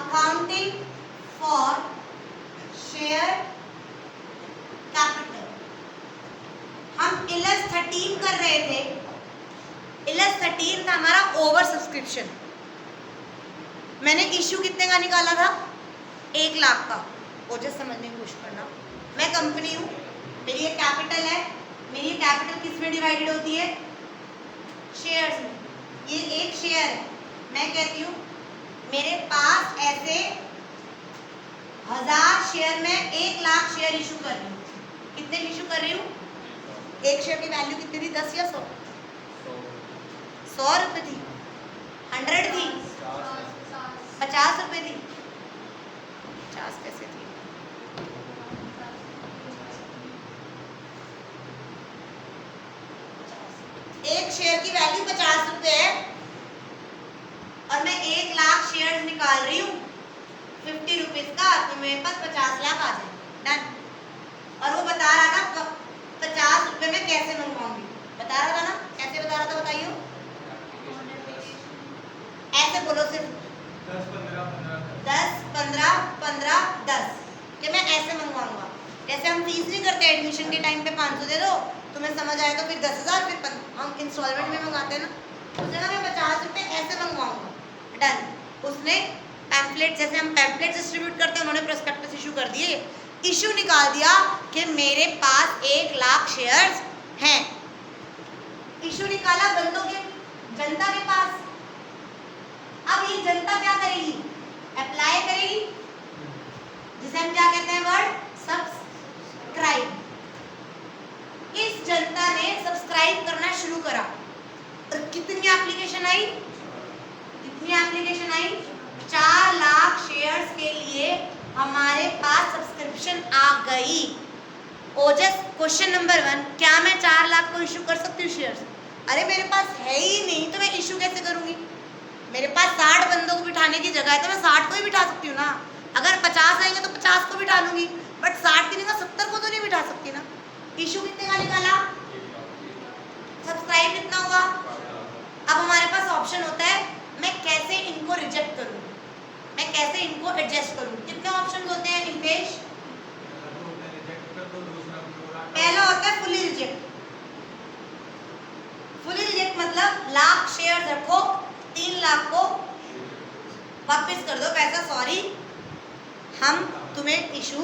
Accounting for share capital. हम Ilus 13 कर रहे थे। इलस 13 था हमारा ओवर सब्सक्रिप्शन। मैंने इश्यू कितने का निकाला था? 1 लाख का। ओजस समझने की कोशिश करना। मैं कंपनी हूँ, मेरी एक कैपिटल है। मेरी कैपिटल किस में डिवाइडेड होती है? शेयर्स में। ये एक शेयर है। मैं कहती हूँ मेरे पास ऐसे 1000 शेयर में 1 लाख शेयर इशू कर रही हूँ। कितने इशू कर रही हूँ? एक शेयर की वैल्यू कितनी थी? 10 या 100? 100 रुपये थी, 100 थी, 50 रुपये थी, 50 पैसे थी। एक शेयर की वैल्यू 50 रुपये है और मैं 1 लाख शेयर निकाल रही हूँ 50 रुपीज का, तो मेरे पास 50 लाख आ जाए। डन। और वो बता रहा था 50 रुपये में कैसे मंगवाऊंगी, बता रहा था ना? कैसे बता रहा था बताइए? ऐसे बोलो, सिर्फ 10 15 15 10 कि मैं ऐसे मंगवाऊंगा। जैसे हम फीस नहीं करते एडमिशन के टाइम पे 500 दे दो, तुम्हें समझ आए तो फिर 10,000, फिर हम इंस्टॉलमेंट में मंगाते हैं ना, उस जगह मैं 50 रुपये ऐसे मंगवाऊंगा। डन। उसने पैम्फलेट, जैसे हम पैम्फलेट डिस्ट्रीब्यूट करते हैं, उन्होंने प्रोस्पेक्टस इशू कर दिए। इशू निकाल दिया कि मेरे पास 1 लाख शेयर्स हैं। इशू निकाला बंदों के, जनता के पास। अब ये जनता क्या करेगी? अप्लाई करेगी, जिसे हम क्या कहते हैं वर्ड? सब्सक्राइब। इस जनता ने सब्सक्राइब करना शुरू करा और कितनी एप्लीकेशन आई? कितनी एप्लीकेशन आई? 4 लाख शेयर्स के लिए हमारे पास सब्सक्रिप्शन आ गई। ओजस क्वेश्चन नंबर 1, क्या मैं 4 लाख को इशू कर सकती हूँ शेयर्स? अरे मेरे पास है ही नहीं तो मैं इशू कैसे करूंगी? मेरे पास 60 बंदों को बिठाने की जगह है तो मैं 60 को ही बिठा सकती हूँ ना। अगर 50 आएंगे तो 50 को बिठा लूंगी, बट 60 की जगह 70 को तो नहीं बिठा सकती ना। इशू कितने का निकाला? सब्सक्राइब कितना हुआ? अब हमारे पास ऑप्शन होता है मैं कैसे इनको रिजेक्ट करूँ, मैं कैसे इनको एडजस्ट करूँ। कितने ऑप्शन होते हैं नितेश? पहला होता है फुली रिजेक्ट। फुली रिजेक्ट मतलब लाख शेयर रखो, 3 लाख को वापस कर दो पैसा, सॉरी हम तुम्हें इशू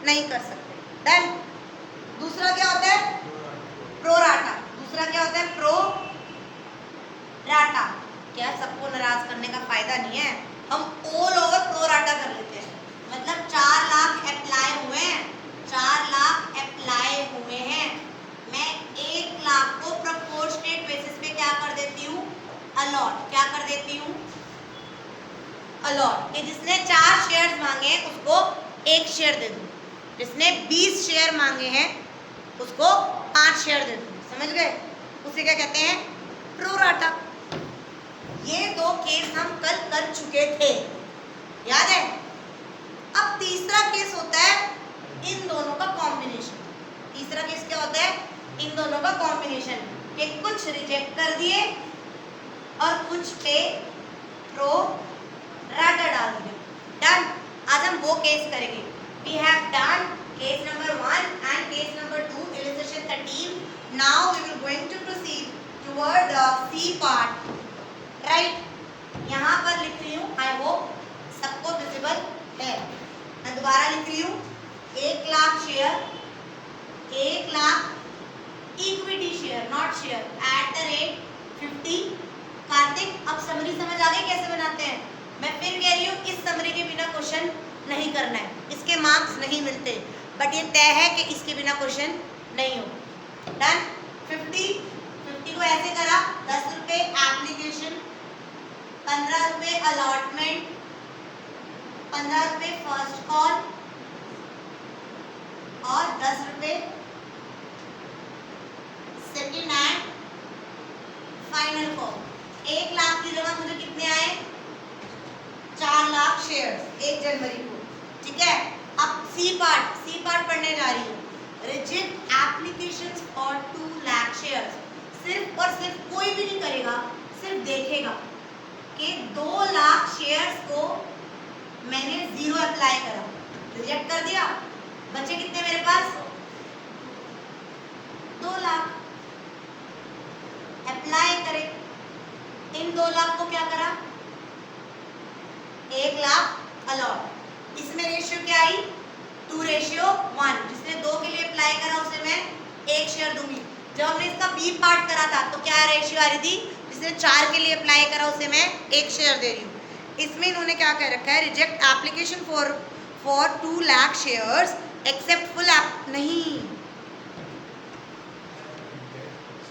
नहीं कर सकते। डन। दूसरा क्या होता है? Pro rata. दूसरा क्या होता है? Pro rata. क्या सबको नाराज करने का फायदा नहीं है, हम ऑल ओवर प्रो राटा कर लेते हैं। मतलब 4 लाख अप्लाई हुए हैं, 4 लाख अप्लाई हुए हैं, मैं 1 लाख को प्रोपोर्शनेट बेसिस पे क्या कर देती हूँ? अलॉट। क्या कर देती हूँ? अलॉट। कि जिसने 4 शेयर मांगे हैं उसको 1 शेयर दे दूँ, जिसने 20 शेयर मांगे हैं उसको 5 शेयर दे दूँ। समझ गए? उसे क्या कहते हैं? Pro rata. ये 2 केस हम कल कर चुके थे, याद है? अब तीसरा केस होता है इन दोनों का कॉम्बिनेशन। तीसरा केस क्या होता है? इन दोनों का कॉम्बिनेशन, कि कुछ रिजेक्ट कर दिए और कुछ पे प्रो राटा डाल दिए। डन। आज हम वो केस करेंगे। We have done case number 1 and case number 2 illustration 13. Now we will going to proceed toward the C part. Right? यहाँ पर लिख रही हूँ, I hope सबको विजिबल है। मैं दोबारा लिख रही हूँ, 1 lakh share, 1 lakh equity share, not share, @50। Kartik, अब समरी समझ आ गई कैसे बनाते हैं? मैं फिर कह रही हूँ इस समरी के बिना क्वेश्चन नहीं करना है, इसके मार्क्स नहीं मिलते, बट ये तय है कि इसके बिना क्वेश्चन नहीं हो। डन। 50 को ऐसे करा, 10 रुपये एप्लीकेशन, 15 रुपये अलॉटमेंट, 15 रुपये फर्स्ट कॉल और 10 रुपये second and final call. 1 lakh की जगह मुझे कितने आए? 4 लाख शेयर्स 1 जनवरी को। ठीक है। अब सी पार्ट पढ़ने जा रही हूँ। Reject applications for 2 lakh shares. सिर्फ और सिर्फ कोई भी नहीं करेगा, सिर्फ देखेगा कि 2 लाख शेयर्स को मैंने 0 अप्लाई करा, रिजेक्ट कर दिया, बचे कितने मेरे पास 2 लाख। अप्लाई करे, इन 2 लाख को क्या करा 1 लाख अलॉट। इसमें रेशियो क्या आई 2:1। जिसने 2 के लिए अप्लाई करा उसे मैं 1 शेयर दूंगी। जब हमने इसका बी पार्ट करा था तो क्या रेशियो आ रही थी, जिसने 4 के लिए अप्लाई करा उसे मैं 1 शेयर दे रही हूँ। इसमें इन्होंने क्या कह रखा है, reject application for 2 lakh shares accept full नहीं,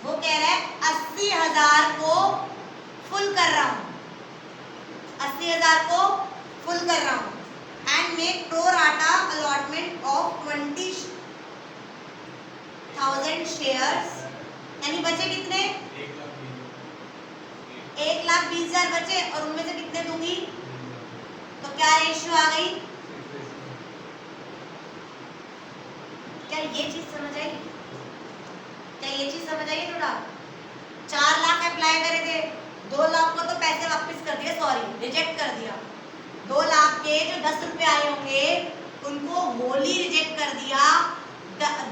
वो कह रहा है 80,000 को फुल कर रहा हूँ, 80,000 को फुल कर रहा हूँ and make pro rata allotment of 20,000 shares. यानी बचे कितने 1,20,000 बचे और उनमें से कितने दूंगी, तो क्या रेशियो आ गई, क्या ये चीज समझ आई, क्या ये चीज समझ आई थोड़ा। 4 लाख अप्लाई करे थे, 2 लाख को तो पैसे वापस कर दिए, सॉरी रिजेक्ट कर दिया। 2 लाख के जो 10 रुपए आए होंगे उनको होली रिजेक्ट कर दिया।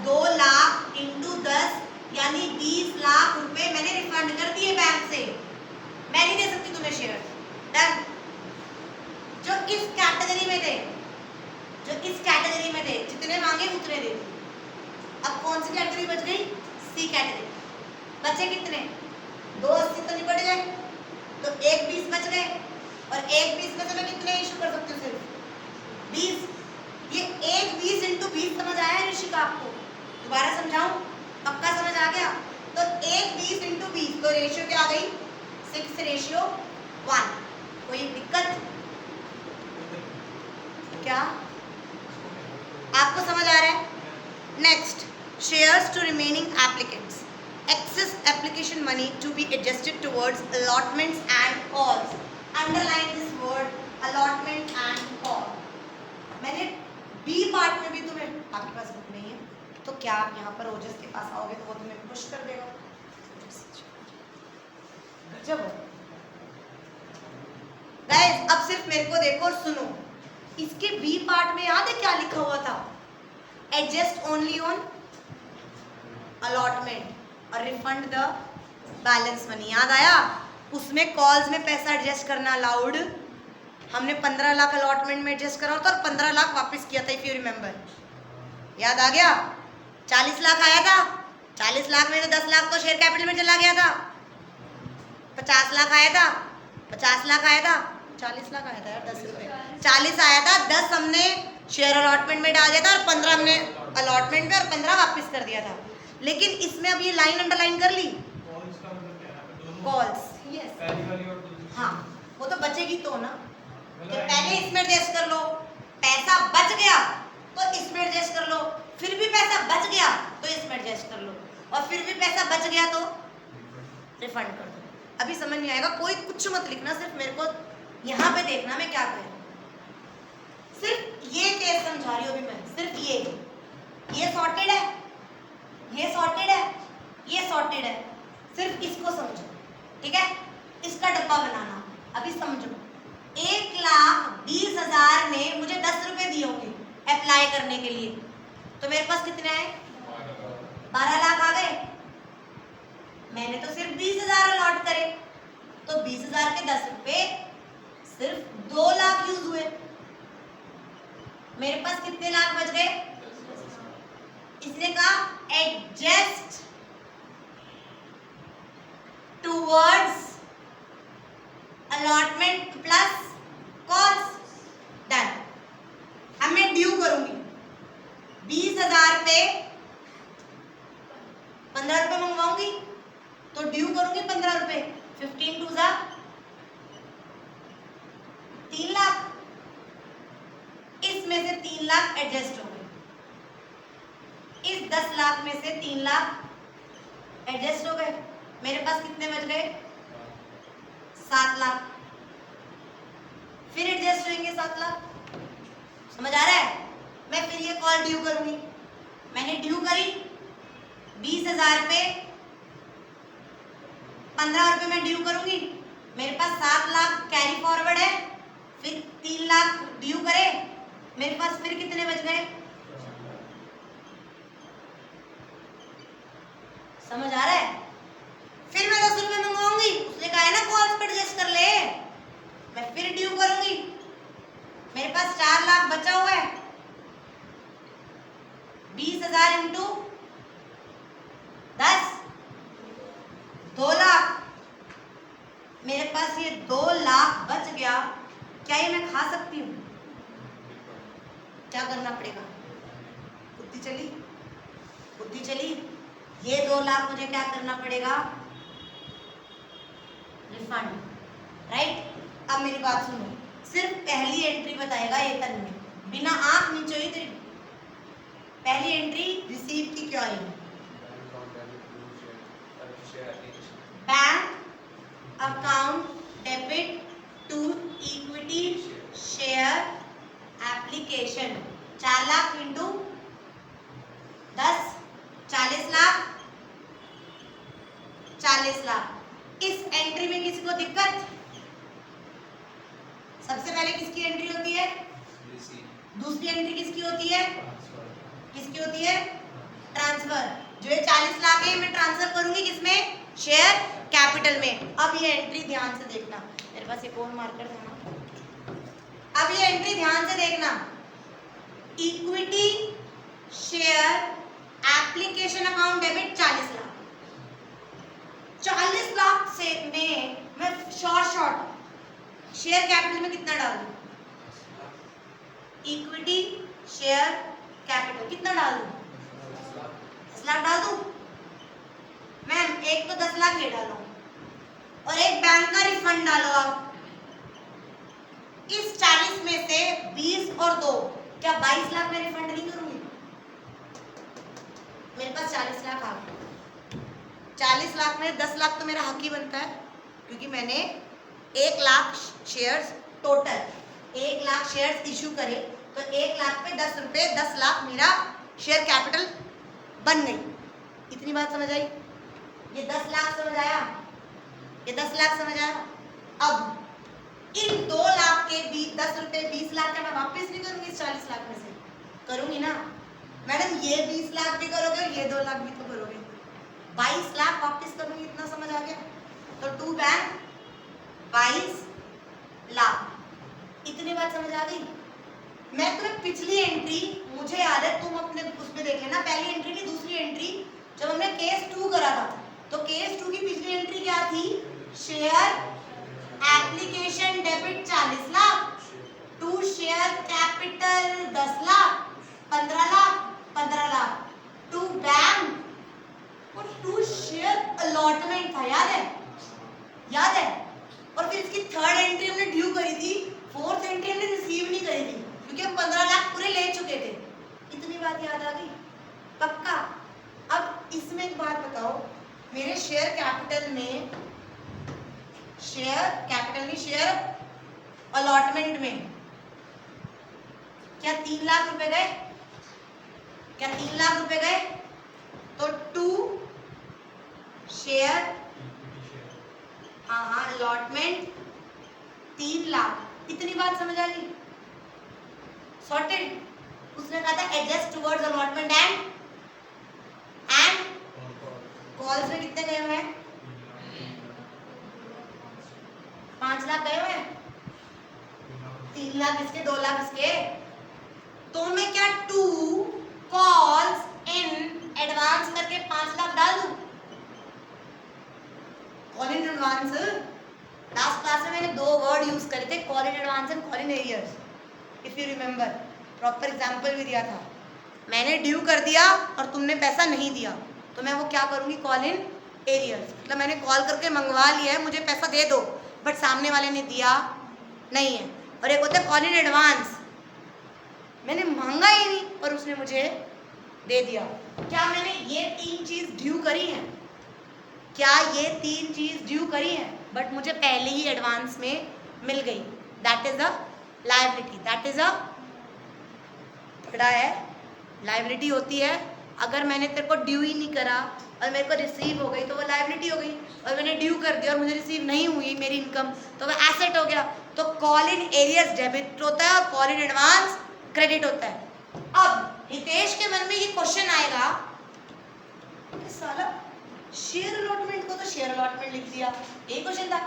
2 लाख इंटू 10 यानी 20 लाख रुपए मैंने रिफंड कर दिए बैंक से। मैं नहीं दे सकती तुम्हें शेयर, डन। जो इस कैटेगरी में थे, जो इस कैटेगरी में थे, जितने मांगे उतने दे दिए। अब कौन सी कैटेगरी बच गई, सी कैटेगरी। बचे कितने 280 तो निपट गए, तो 120 बच गए और 120 में से मैं कितने इशू कर सकती हूँ, सिर्फ 20। ये 120 इंटू 20 समझ आया है ऋषिका आपको, दोबारा समझाऊं, पक्का समझ आ गया। तो 120 इंटू 20 तो रेशियो क्या आ गई 6:1। कोई दिक्कत क्या, आपको समझ आ रहा है। Next, shares to remaining applicants, excess application money to be adjusted towards allotments and calls. Underline this word, allotment and call. मैंने बी पार्ट में भी तुम्हें, आपके पास बुक नहीं है तो क्या आप यहाँ पर ओजस के पास आओगे तो वो तुम्हें पुश कर देगा, गजब हो गाइस। अब सिर्फ मेरे को देखो और सुनो, इसके बी पार्ट में याद है क्या लिखा हुआ था, एडजस्ट ओनली ऑन अलॉटमेंट और रिफंड द बैलेंस मनी। याद आया, उसमें कॉल्स में पैसा एडजस्ट करना अलाउड। हमने 15 लाख अलॉटमेंट में एडजस्ट करा था और 15 लाख वापस किया था, इफ यू रिमेंबर, याद आ गया। 40 लाख आया था, 40 लाख में से 10 लाख तो शेयर कैपिटल में चला गया था, 50 लाख आया था, 50 लाख आया था, 40 लाख आया था यार, 10 रुपए 40 आया था, 10 हमने शेयर अलॉटमेंट में डाल दिया था और 15 हमने अलॉटमेंट में और 15 वापस कर दिया था। लेकिन इसमें अब ये लाइन अंडरलाइन कर ली, कॉल्स, यस हाँ, वो तो बचेगी तो ना, कि पहले इसमें एडजस्ट कर लो, पैसा बच गया तो इसमें एडजस्ट कर लो, फिर भी पैसा बच गया तो इसमें एडजस्ट कर लो, और फिर भी पैसा बच गया तो रिफंड कर दो। अभी समझ नहीं आएगा, कोई कुछ मत लिखना, सिर्फ मेरे को यहाँ पे देखना मैं क्या कह रही हूँ। सिर्फ ये केस समझा रही हूँ अभी मैं, सिर्फ ये सॉर्टेड है, ये सॉर्टेड है, ये सॉर्टेड है, सिर्फ इसको समझो, ठीक है। इसका डब्बा बनाना, अभी समझो। 1,20,000 ने मुझे 10 रुपए दिए होंगे अप्लाई करने के लिए, तो मेरे पास कितने आए 12 लाख आ गए। मैंने तो सिर्फ 20,000 अलॉट करे, तो 20,000 के 10 रुपए सिर्फ 2 लाख यूज हुए, मेरे पास कितने लाख बच गए। इसने कहा adjust towards allotment plus calls, done. अब मैं ड्यू करूंगी 20,000 पे 15 रुपए मंगवाऊंगी, तो ड्यू करूंगी 15 रुपए, 15 टू 3 लाख। इसमें से 3 लाख एडजस्ट हो गए, इस 10 लाख में से 3 लाख एडजस्ट हो गए, मेरे पास कितने बच गए 7 लाख। फिर एडजस्ट होंगे 7 लाख, समझ आ रहा है। मैं फिर ये कॉल ड्यू करूंगी, मैंने ड्यू करी 20,000 पे 15 रुपए में ड्यू करूंगी, मेरे पास 7 लाख कैरी फॉरवर्ड है, फिर 3 लाख ड्यू करे, मेरे पास फिर कितने बच गए? समझ आ रहा है? फिर मैं 10 रुपए मंगवाऊंगी, उसने कहा है ना कॉल्स पे एडजस्ट कर ले, मैं फिर ड्यू करूंगी, मेरे पास 4 लाख बचा हुआ है, 20,000 इंटू 10, 2 लाख, मेरे पास ये 2 लाख बच गया, क्या ये मैं खा सकती हूँ? क्या करना पड़ेगा? बुद्धि चली, बुद्धि चली। ये 2 लाख मुझे क्या करना पड़ेगा? Refund, right. अब मेरी बात सुनो, सिर्फ पहली एंट्री बताएगा ये तन्मय, बिना आंख नीचे हुई तेरी। पहली एंट्री रिसीव की क्या है? Bank account debit to equity share application, 4 lakh into 10, 40 lakh, 40 lakh. इस एंट्री में किसी को दिक्कत? सबसे पहले किसकी एंट्री होती है? दूसरी एंट्री किसकी होती है? किसकी होती है? ट्रांसफर। जो ये 40 लाख है मैं ट्रांसफर करूंगी किसमें? शेयर कैपिटल में। अब ये एंट्री ध्यान से देखना, मेरे पास एक और मार्कर था ना। अब ये एंट्री ध्यान से देखना, equity share application account debit 40 lakh. 40 lakh से में मैं शॉर्ट शेयर कैपिटल में कितना डालूं? इक्विटी शेयर कैपिटल कितना डालूं? 10 लाख डाल दूं? मैम एक तो 10 लाख ये डालो और एक बैंक का रिफंड डालो। आप इस 40 में से 20 और 2, क्या 22 लाख में रिफंड नहीं करूंगी? मेरे पास 40 लाख आ गए। 40 लाख में 10 लाख तो मेरा हक ही बनता है, क्योंकि मैंने 1 lakh shares total 1 lakh shares issue करे, तो 1 लाख पे 10 रुपए 10 लाख मेरा शेयर कैपिटल बन गई। इतनी बात समझ आई? ये 10 लाख समझ आया? ये 10 लाख समझ आया? अब इन 2 लाख के 10 रुपए 20 लाख का मैं वापस नहीं करूंगी इस 40 लाख में से, करूंगी ना मैडम? ये 20 लाख भी करोगे और ये 2 लाख भी तो करोगे, 22 लाख वापस करूंगी। इतना समझ आ गया? तो टू बैंक 22 लाख, इतनी बात समझ आ गई? मैं तुम्हें पिछली एंट्री, मुझे याद है, तुम अपने उसमें देख लेना, पहली एंट्री की दूसरी एंट्री जब हमने केस 2 करा था, तो केस 2 की पिछली एंट्री क्या थी? Share application debit 40 lakh, to share capital 10 lakh, 15 lakh, 15 lakh, to bank और टू शेयर अलॉटमेंट था, याद है? याद है? और फिर इसकी थर्ड एंट्री हमने ड्यू करी थी, फोर्थ एंट्री हमने रिसीव नहीं करी थी, क्योंकि हम 15 लाख पूरे ले चुके थे। इतनी बात याद आ गई? पक्का? अब इसमें एक बात बताओ, मेरे शेयर कैपिटल में, शेयर कैपिटल में, शेयर अलॉटमेंट में क्या 3 लाख रुपए गए? क्या 3 लाख रुपए गए? तो टू शेयर, हाँ अलॉटमेंट 3 लाख। इतनी बात समझ आ गई? सॉर्टेड? उसने कहा था adjust towards allotment and calls में कितने गए हुए हैं? 5 लाख गए हुए हैं, 3 लाख इसके, 2 लाख इसके। तो मैं क्या टू कॉल्स इन एडवांस करके 5 लाख डाल दूं? Call in advance, last class में मैंने 2 वर्ड यूज करे थे, call in advance and call in arrears, if you remember. Proper example भी दिया था, मैंने ड्यू कर दिया और तुमने पैसा नहीं दिया, तो मैं वो क्या करूंगी? Call in arrears. मतलब मैंने कॉल करके मंगवा लिया है, मुझे पैसा दे दो, बट सामने वाले ने दिया नहीं है। और एक होता है कॉल इन एडवांस, मैंने मांगा ही नहीं और उसने मुझे दे दिया। क्या मैंने ये 3 चीज ड्यू करी है? क्या ये 3 चीज ड्यू करी है, बट मुझे पहले ही एडवांस में मिल गई? That is a liability, that is a, पकड़ा है? लायबिलिटी होती है अगर मैंने तेरे को ड्यू ही नहीं करा और मेरे को रिसीव हो गई तो वो लायबिलिटी हो गई, और मैंने ड्यू कर दिया और मुझे रिसीव नहीं हुई मेरी इनकम तो वो एसेट हो गया। तो कॉल इन एरियर्स डेबिट होता है और कॉल इन एडवांस क्रेडिट होता है। अब हितेश के मन में ये क्वेश्चन आएगा कि साला शेयर अलॉटमेंट को तो शेयर अलॉटमेंट लिख दिया, ये क्वेश्चन था,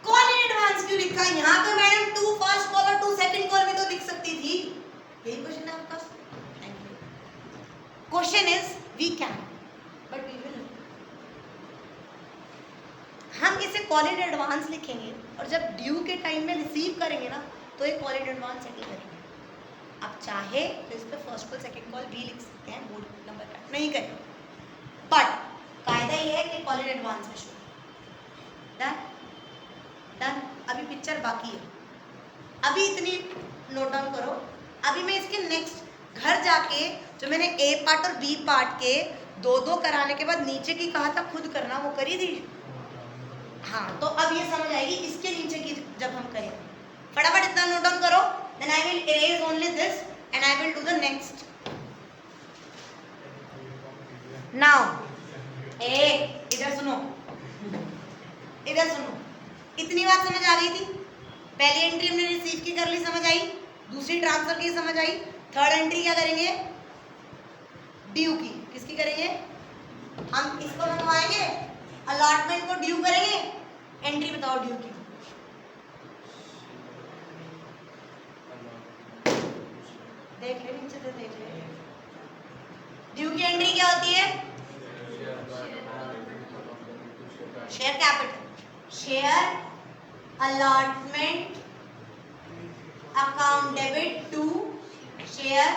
कॉल इन एडवांस क्यों लिखा? यहाँ पे मैडम 2 फर्स्ट कॉल और 2 सेकंड कॉल भी तो लिख सकती थी। यही क्वेश्चन है आपका। Thank you. Question is we can but we will, हम इसे कॉल इन एडवांस लिखेंगे और जब ड्यू के टाइम में रिसीव करेंगे ना तो ये कॉल इन एडवांस सेटल करेंगे। आप चाहे तो इस पे फर्स्ट कॉल सेकंड कॉल भी लिख सकते हैं, बोर्ड नंबर का नहीं करेंगे, बट कायदा ये है कि कॉल इन एडवांस में शो। Done done. अभी पिक्चर बाकी है, अभी इतनी नोट डाउन करो। अभी मैं इसके नेक्स्ट घर जाके जो मैंने ए पार्ट और बी पार्ट के 2-2 कराने के बाद नीचे की कहा था खुद करना, वो करी थी। हाँ, तो अब ये समझ आएगी इसके नीचे की जब हम करें। फटाफट इतना नोट डाउन करो, then I will erase only this and I will do the next. Now इधर सुनो, इधर सुनो, इतनी बात समझ आ गई थी। पहली एंट्री हमने रिसीव की कर ली, समझ आई, दूसरी ट्रांसफर की समझ आई, थर्ड एंट्री क्या करेंगे? ड्यू की। किसकी करेंगे? हम इसको मंगवाएंगे, अलॉटमेंट को ड्यू करेंगे, एंट्री बताओ ड्यू की। देख ले नीचे से, देख ले ड्यू की एंट्री क्या होती है? Share capital, share allotment account debit to share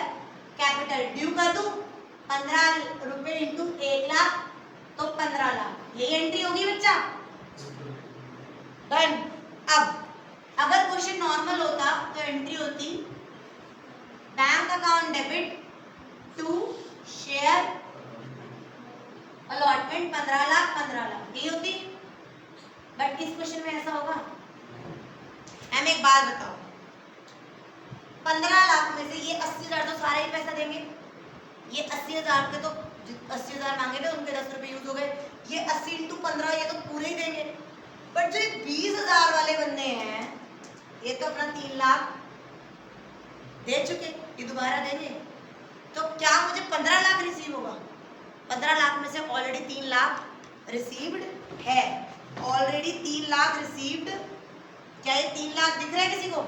capital. Due कर दूं 15 रुपए इंटू 1 लाख तो 15 लाख, यही एंट्री होगी बच्चा। डन। अब अगर क्वेश्चन नॉर्मल होता तो एंट्री होती bank account debit to share allotment 15 lakh 15 lakh, यही होती। बट इस क्वेश्चन में ऐसा होगा? हम एक बात बताओ, 15 लाख में से ये 80,000 तो सारा ही पैसा देंगे, ये 80,000 के तो 80,000 मांगे थे उनके 10 रुपए यूज हो गए, ये 80 इंटू 15 ये तो पूरे ही देंगे। बट जो 20,000 वाले बंदे हैं ये तो अपना 3 लाख दे चुके, ये दोबारा देंगे, तो क्या मुझे 15 लाख रिसीव होगा? 15 लाख में से ऑलरेडी 3 लाख रिसीव्ड है, ऑलरेडी 3 लाख रिसीव्ड। क्या ये 3 लाख दिख रहा है किसी को?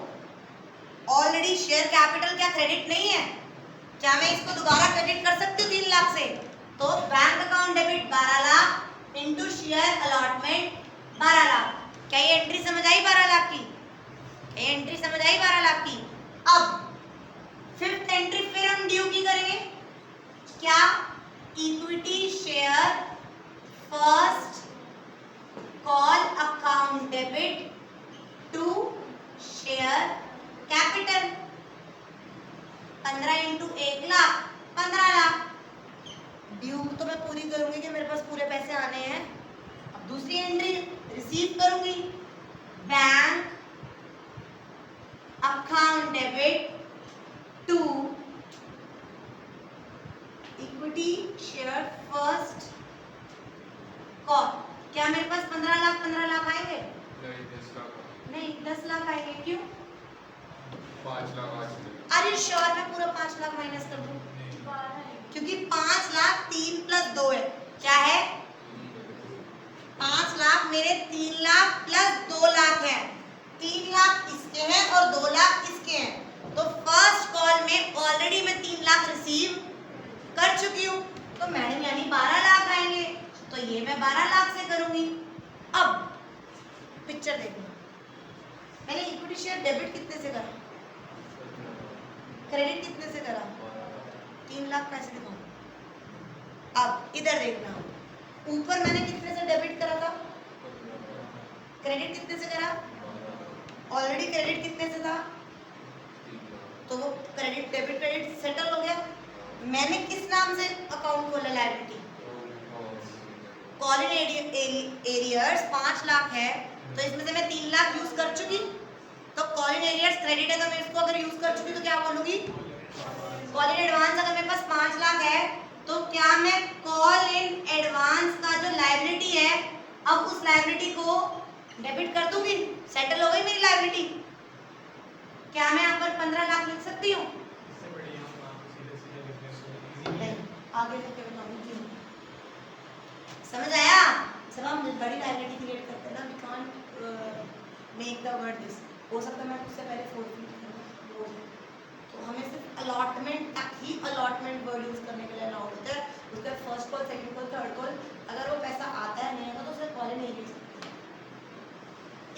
ऑलरेडी शेयर कैपिटल क्या क्रेडिट नहीं है? क्या मैं इसको दोबारा क्रेडिट कर सकती हूँ 3 लाख से? तो bank account debit 12 lakh into share allotment 12 lakh. क्या ये एंट्री समझ आई 12 लाख की? ये एंट्री समझ आई 12 लाख की। अब फिफ्थ एंट्री फिर हम ड्यू की करेंगे। क्या? Equity share first call account debit to share capital. 15 into 1 lakh 15 lakh. Due तो मैं पूरी करूंगी कि मेरे पास पूरे पैसे आने हैं। अब दूसरी एंट्री रिसीव करूंगी, bank account debit to equity share first call. क्या मेरे पास 15 लाख आएंगे? नहीं 10 लाख आएंगे। क्यों? 5 लाख। अरे श्योर मैं पूरा 5 लाख माइनस कर दूं? क्योंकि 5 लाख 3 प्लस 2 है। क्या है? 5 लाख मेरे 3 लाख प्लस 2 लाख है। 3 लाख इसके हैं और 2 लाख इसके हैं। तो फर्स्ट कॉल में ऑलरेडी मैं 3 लाख रिसीव कर चुकी हूँ, तो मैडम यानी 12 लाख आएंगे, तो ये मैं 12 लाख से करूंगी। अब पिक्चर देखो, मैंने इक्विटी शेयर डेबिट कितने से करा, क्रेडिट कितने से करा? 3 लाख पैसे दिखाऊं। अब इधर देखना, ऊपर मैंने कितने से डेबिट करा था, क्रेडिट कितने से करा? ऑलरेडी क्रेडिट कितने से था, तो वो क्रेडिट डेबिट क्रेडिट सेटल हो गया। मैंने किस नाम से अकाउंट खोला? Liability. Call in arrears 5 lakh है, तो इसमें से मैं 3 लाख यूज कर चुकी, तो कॉल इन एरियर्स क्रेडिट है, तो मैं इसको अगर यूज कर चुकी तो क्या बोलूंगी? कॉल इन एडवांस अगर मेरे पास 5 लाख है तो क्या मैं कॉल इन एडवांस का जो लायबिलिटी है अब उस लायबिलिटी को डेबिट कर दूंगी, सेटल हो गई मेरी लायबिलिटी। क्या मैं यहाँ पर 15 लाख लिख सकती हूँ? इससे बढ़िया हम आपको सीधे सीधे बिजनेस को इजी नहीं, आगे लिख के बताऊंगी क्यों। समझ आया? जब हम बड़ी लायबिलिटी क्रिएट करते हैं ना, we can't make the word this. हो सकता है मैं उससे पहले फोरफीट करूँ, तो हमें सिर्फ अलॉटमेंट तक ही अलॉटमेंट वर्ड यूज करने के लिए अलाउड होता है। उसके बाद first call, second call, third call, अगर वो पैसा आता है नहीं आता तो उसे कॉल ही नहीं ले सकते।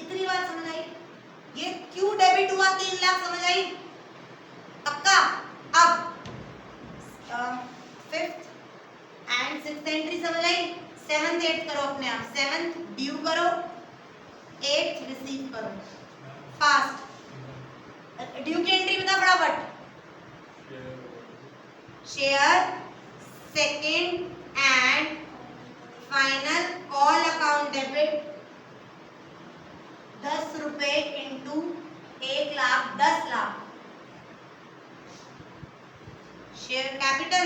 इतनी बात समझ आई? ये क्यों डेबिट हुआ 3 लाख, समझ आई? पक्का? अब फिफ्थ एंड सिक्स्थ एंट्री समझ आई? 7th 8th करो अपने आप। 7th ड्यू करो, 8th रिसीव करो फास्ट। ड्यू की एंट्री बता फटाफट। Share second and final call account debit 10 रुपए into 1 lakh 10 lakh. Share capital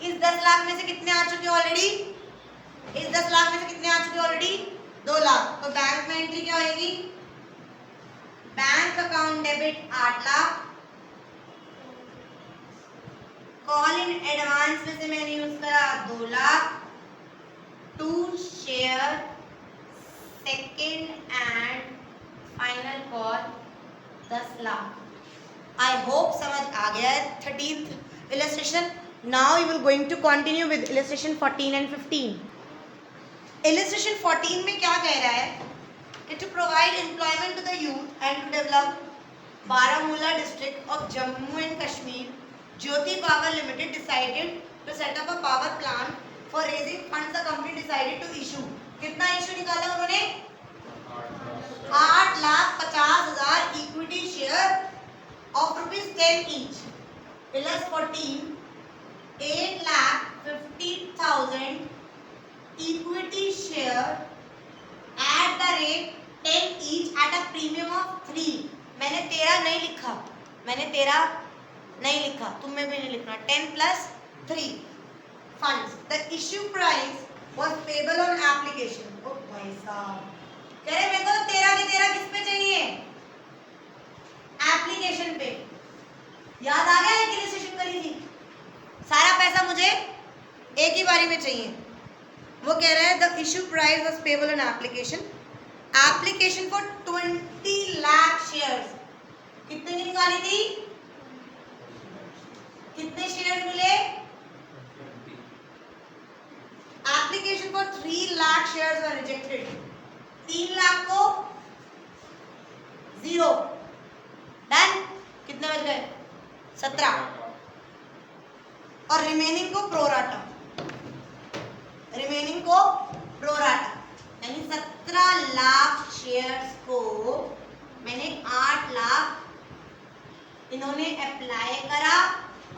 इस 10 लाख में से कितने आ चुके ऑलरेडी? इस 10 लाख में से कितने आ चुके ऑलरेडी? 2 लाख। तो बैंक में एंट्री क्या होगी? Bank account debit 8 lakh. Call in advance में से मैंने यूज करा 2 lakh. To share second and final call 10 lakh. I hope समझ आ गया है 13th illustration. Now we will going to continue with illustration 14 and 15. Illustration 14 में क्या कह रहा है कि to provide employment to the youth and to develop Baramulla district of Jammu and Kashmir, Jyoti Power Limited decided to set up a power plant. For raising funds, the company decided to issue. कितना issue निकाला उन्होंने? 8,50,000 equity share of ₹10 each. Plus 14, 8,50,000 equity share at the rate 10 each at a premium of 3. मैंने 13 नहीं लिखा, तुम्हें भी नहीं लिखना। 10 plus 3 funds. The issue price was payable on application. ओ भाई साहब, कह रहे मेरे को 13 के 13 किस पे चाहिए? एप्लीकेशन पे। याद आ गया है कि रजिस्ट्रेशन करी थी? सारा पैसा मुझे एक ही बारी में चाहिए। वो कह रहा है the issue price was payable on application. Application for 20 lakh shares. कितने की निकाली थी? कितने शेयर मिले? Application for 3 lakh shares were rejected. 3 lakh को 0 डन। कितने बच गए? 17। और रिमेनिंग को प्रोराटा, यानी 17 लाख शेयर्स को मैंने 8 लाख इन्होंने अप्लाई करा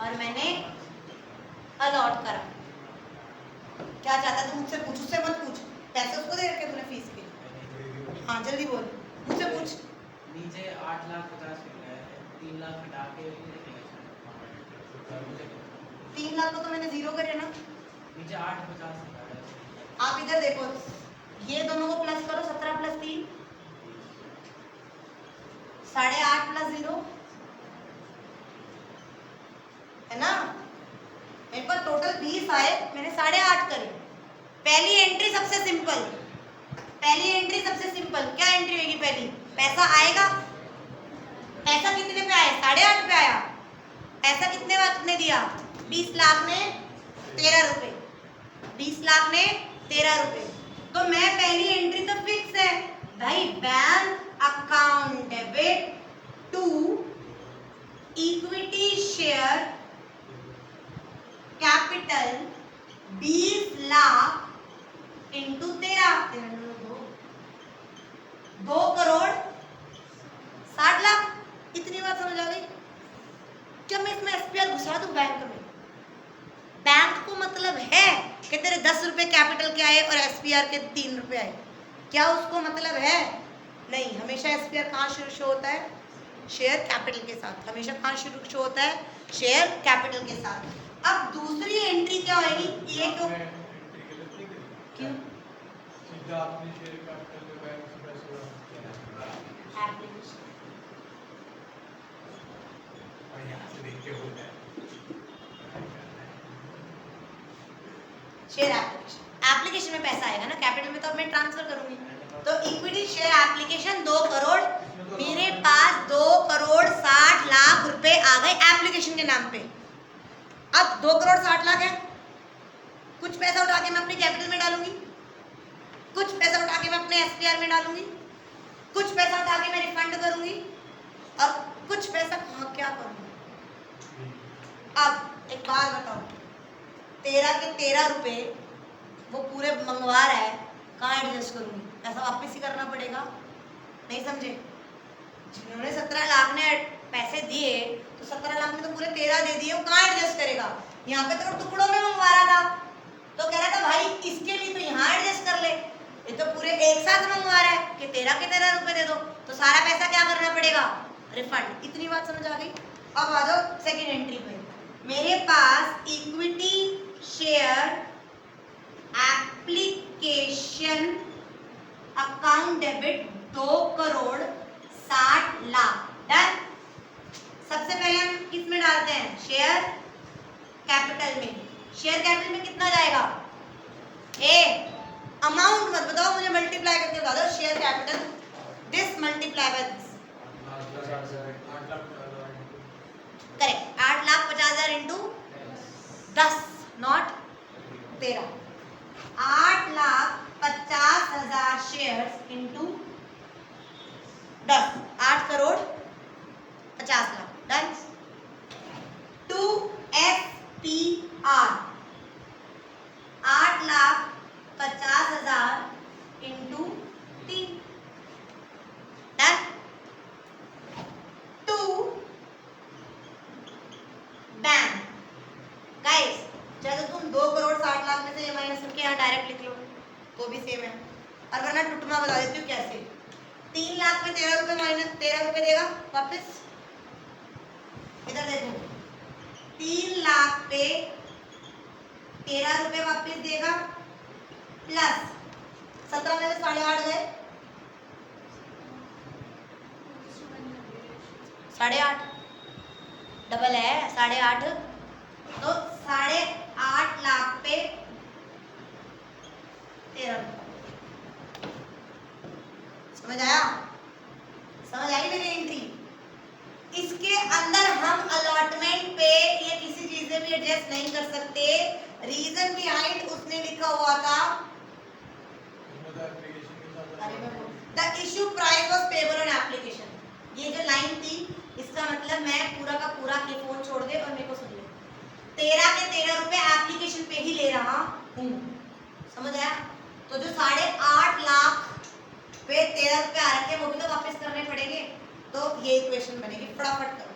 और मैंने अलॉट करा। क्या चाहता तू मुझसे पूछ? उससे मत पूछ, पैसे उसको दे रखे तूने फीस के। हाँ जल्दी बोल, मुझसे पूछ। नीचे 8,50,000 लिखा है, 3 लाख हटा के 3 लाख को तो मैंने 0 करे ना। नीचे 8,50,000 लिखा है। आप इधर देखो, ये दोनों को प्लस करो, 17 प्लस 3 8.5 प्लस 0 है ना। मेरे पास टोटल 20 आए, मैंने 8.5 करे। पहली एंट्री सबसे सिंपल, क्या एंट्री होगी पहली? पैसा आएगा। पैसा कितने पे आया? 8.5 पे आया। पैसा कितने बार तुमने दिया? 20 लाख में 13 रुपए। 20 लाख में 13 रुपए। तो मैं पहली एंट्री तो फिक्स है भाई, bank account debit to equity share capital 20 lakh into 13, 2 crore 60 lakh. इतनी बात समझ आ गई? क्या मैं इसमें एसपीआर घुसा दूं बैंक में? बैंक को मतलब है कि तेरे 10 रुपए कैपिटल के आए और एसपीआर के 3 रुपए आए, क्या उसको मतलब है? नहीं। हमेशा एसपीआर कहाँ शो होता है? शेयर कैपिटल के साथ, हमेशा कहाँ शुरू शो होता है, शेयर कैपिटल के साथ। अब दूसरी एंट्री क्या होगी, ये क्यों क्यों सीधा अपने शेयर कैपिटल में बैंक से पैसे एप्लीकेशन, और यहाँ से देख के होता है शेयर एप्लीकेशन, एप्लीकेशन में पैसा आएगा ना, कैपिटल में तो अब मैं ट्रांसफर करूंगी। तो इक्विटी शेयर एप्लीकेशन 2 करोड़, मेरे पास 2 करोड़ 60 लाख रुपए आ गए एप्लीकेशन के नाम पे। अब 2 करोड़ 60 लाख है, कुछ पैसा उठा के मैं अपने कैपिटल में डालूंगी, कुछ पैसा उठा के मैं अपने एसपीआर में डालूंगी, कुछ पैसा उठा के मैं रिफंड करूंगी, और कुछ पैसा क्या करूंगी। अब एक बात बताओ, 13 के 13 रुपए वो पूरे मंगवा रहा है, कहाँ एडजस्ट करूंगी, पैसा वापस ही करना पड़ेगा, नहीं समझे। जिन्होंने 17 लाख ने पैसे दिए तो 17 लाख में तो पूरे 13 दे दिए, वो कहाँ एडजस्ट करेगा। यहाँ पे तो टुकड़ों में मंगवा रहा था, तो कह रहा था भाई इसके लिए तो यहाँ एडजस्ट कर ले, ये तो पूरे एक साथ मंगवा रहा है कि 13 के 13 रुपए दे दो, तो सारा पैसा क्या करना पड़ेगा, रिफंड। इतनी बात समझ आ गई। अब आ जाओ सेकेंड एंट्री पे, मेरे पास equity share application account debit 2 crore 60 lakh, done. सबसे पहले हम किस में डालते हैं, शेयर कैपिटल में। शेयर कैपिटल में कितना जाएगा, ए अमाउंट मत बताओ मुझे, मल्टीप्लाई करके बता दो, share capital this multiply by this, correct, 8,50,000 into 10 not 13, 8,50,000 shares into 10, 8 crore 50 lakh, done. 2 SPR 8,50,000 into 3, done. 2 bank, guys चाहे तो तुम 2 करोड़ 60 लाख में से ये माइनस करके यहाँ डायरेक्ट लिख लो तो भी सेम है, और वरना टुटमा बता देती हूँ कैसे। 3 लाख में 13 रुपए माइनस 13 रुपए देगा वापस, इधर देखो 3 लाख पे 13 रुपए वापस देगा, प्लस 17 में से 8.5 गए, 8.5 डबल है 8.5, तो 8.5 लाख पे 13 रुपए। समझ आया, समझ आई मेरी एंट्री। इसके अंदर हम अलॉटमेंट पे या किसी चीज से भी एडजस्ट नहीं कर सकते, रीजन बिहाइंड उसने लिखा हुआ था, the issue price was payable on application. ये जो लाइन थी इसका मतलब मैं पूरा का पूरा ये फोन छोड़ दे और मेरे को सुन ले, 13 के 13 रुपए एप्लीकेशन पे ही ले रहा हूँ, समझ आया। तो जो 8.5 लाख पे 13 रुपए आ रखे वो भी तो वापस करने पड़ेंगे, तो ये इक्वेशन बनेगी, फटाफट करो।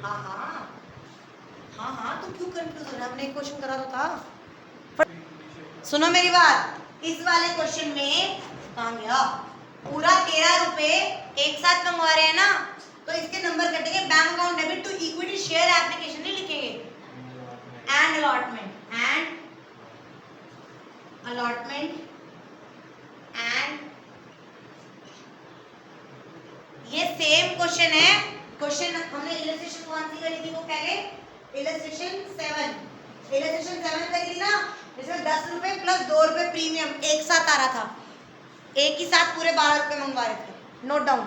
हाँ हाँ हाँ हाँ, तो क्यों कंफ्यूज हो रहा है, हमने एक क्वेश्चन करा तो था। सुनो मेरी बात, इस वाले क्वेश्चन में कहाँ गया, पूरा 13 रुपए एक साथ मंगवा रहे हैं ना, तो इसके नंबर कटेंगे, bank account debit to equity share application नहीं लिखेंगे, and allotment, and allotment, and ये सेम क्वेश्चन है। क्वेश्चन हमने इलस्ट्रेशन कौन सी करी थी वो पहले, इलस्ट्रेशन 7, इलस्ट्रेशन 7 करी थी ना, इसमें 10 रुपए प्लस 2 रुपए प्रीमियम एक साथ आ रहा था, एक ही साथ पूरे 12 रुपए मंगवा रहे थे, नोट डाउन।